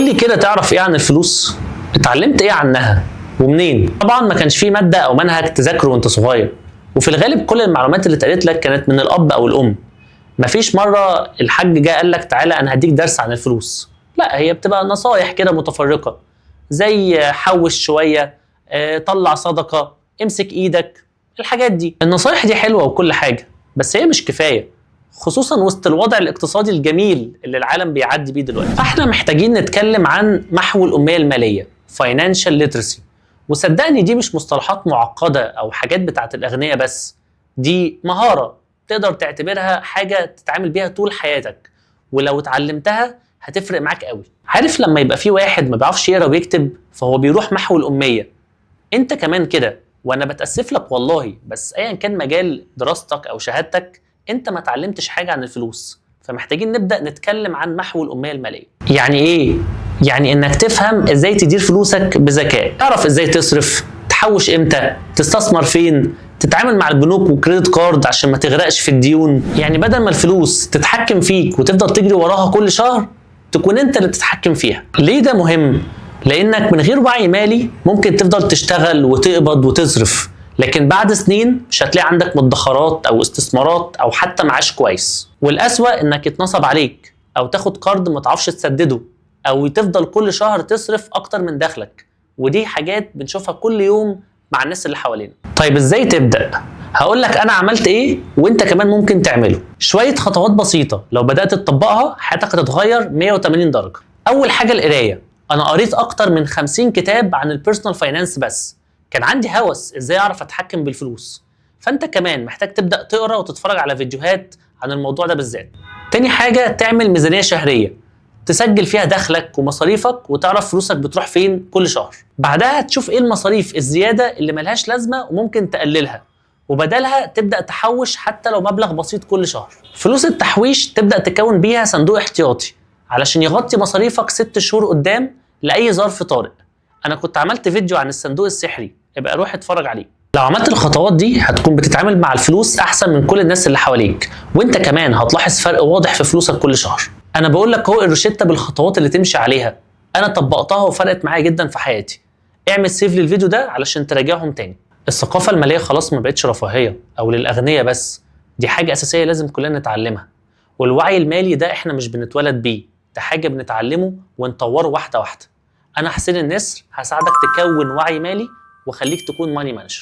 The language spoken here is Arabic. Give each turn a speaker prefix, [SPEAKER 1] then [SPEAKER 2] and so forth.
[SPEAKER 1] قول لي كده، تعرف ايه عن الفلوس؟ اتعلمت ايه عنها ومنين؟ طبعا ما كانش في ماده او منهج تذاكره وانت صغير، وفي الغالب كل المعلومات اللي اتقالت لك كانت من الاب او الام. مفيش مره الحاج جه قال لك تعالى انا هديك درس عن الفلوس. لا، هي بتبقى نصايح كده متفرقه، زي حوش شويه، طلع صدقه، امسك ايدك. الحاجات دي، النصايح دي حلوه وكل حاجه، بس هي مش كفايه، خصوصا وسط الوضع الاقتصادي الجميل اللي العالم بيعدي بيه دلوقتي. فاحنا محتاجين نتكلم عن محو الأمية المالية، financial literacy. وصدقني دي مش مصطلحات معقدة أو حاجات بتاعت الأغنياء بس، دي مهارة تقدر تعتبرها حاجة تتعامل بيها طول حياتك، ولو اتعلمتها هتفرق معاك قوي. عارف لما يبقى في واحد ما بيعرفش يقرا ويكتب فهو بيروح محو الأمية؟ انت كمان كده، وانا بتأسف لك والله، بس ايا كان مجال دراستك او شهادتك انت ما اتعلمتش حاجه عن الفلوس. فمحتاجين نبدا نتكلم عن محو الاميه الماليه. يعني ايه؟ يعني انك تفهم ازاي تدير فلوسك بذكاء، تعرف ازاي تصرف، تحوش امتى، تستثمر فين، تتعامل مع البنوك وكريدت كارد عشان ما تغرقش في الديون. يعني بدل ما الفلوس تتحكم فيك وتفضل تجري وراها كل شهر، تكون انت اللي بتتحكم فيها. ليه ده مهم؟ لانك من غير وعي مالي ممكن تفضل تشتغل وتقبض وتصرف، لكن بعد سنين مش هتلاقي عندك مدخرات او استثمارات او حتى معاش كويس. والاسوأ انك يتنصب عليك، او تاخد قرض ما تعرفش تسدده، او تفضل كل شهر تصرف اكتر من دخلك. ودي حاجات بنشوفها كل يوم مع الناس اللي حوالينا. طيب ازاي تبدأ؟ هقول لك انا عملت ايه وانت كمان ممكن تعمله. شوية خطوات بسيطة لو بدأت تطبقها حياتك هتتغير 180 درجة. اول حاجة القراية. انا قريت اكتر من 50 كتاب عن البيرسونال فاينانس، بس كان عندي هوس ازاي اعرف اتحكم بالفلوس. فانت كمان محتاج تبدا تقرا وتتفرج على فيديوهات عن الموضوع ده بالذات. تاني حاجه، تعمل ميزانيه شهريه تسجل فيها دخلك ومصاريفك وتعرف فلوسك بتروح فين كل شهر. بعدها تشوف ايه المصاريف الزياده اللي ملهاش لازمه وممكن تقللها، وبدلها تبدا تحوش حتى لو مبلغ بسيط كل شهر. فلوس التحويش تبدا تكون بيها صندوق احتياطي علشان يغطي مصاريفك 6 شهور قدام لاي ظرف طارئ. انا كنت عملت فيديو عن الصندوق السحري، ابقى روح اتفرج عليه. لو عملت الخطوات دي هتكون بتتعامل مع الفلوس احسن من كل الناس اللي حواليك، وانت كمان هتلاحظ فرق واضح في فلوسك كل شهر. انا بقول لك اهو الروشته بالخطوات اللي تمشي عليها، انا طبقتها وفرقت معايا جدا في حياتي. اعمل سيف للفيديو ده علشان تراجعهم تاني. الثقافه الماليه خلاص ما بقتش رفاهيه او للاغنياء بس، دي حاجه اساسيه لازم كلنا نتعلمها. والوعي المالي ده احنا مش بنتولد بيه، ده حاجه بنتعلمه ونطوره واحده واحده. انا حسين النسر هساعدك تكون وعي مالي وخليك تكون ماني مانجر.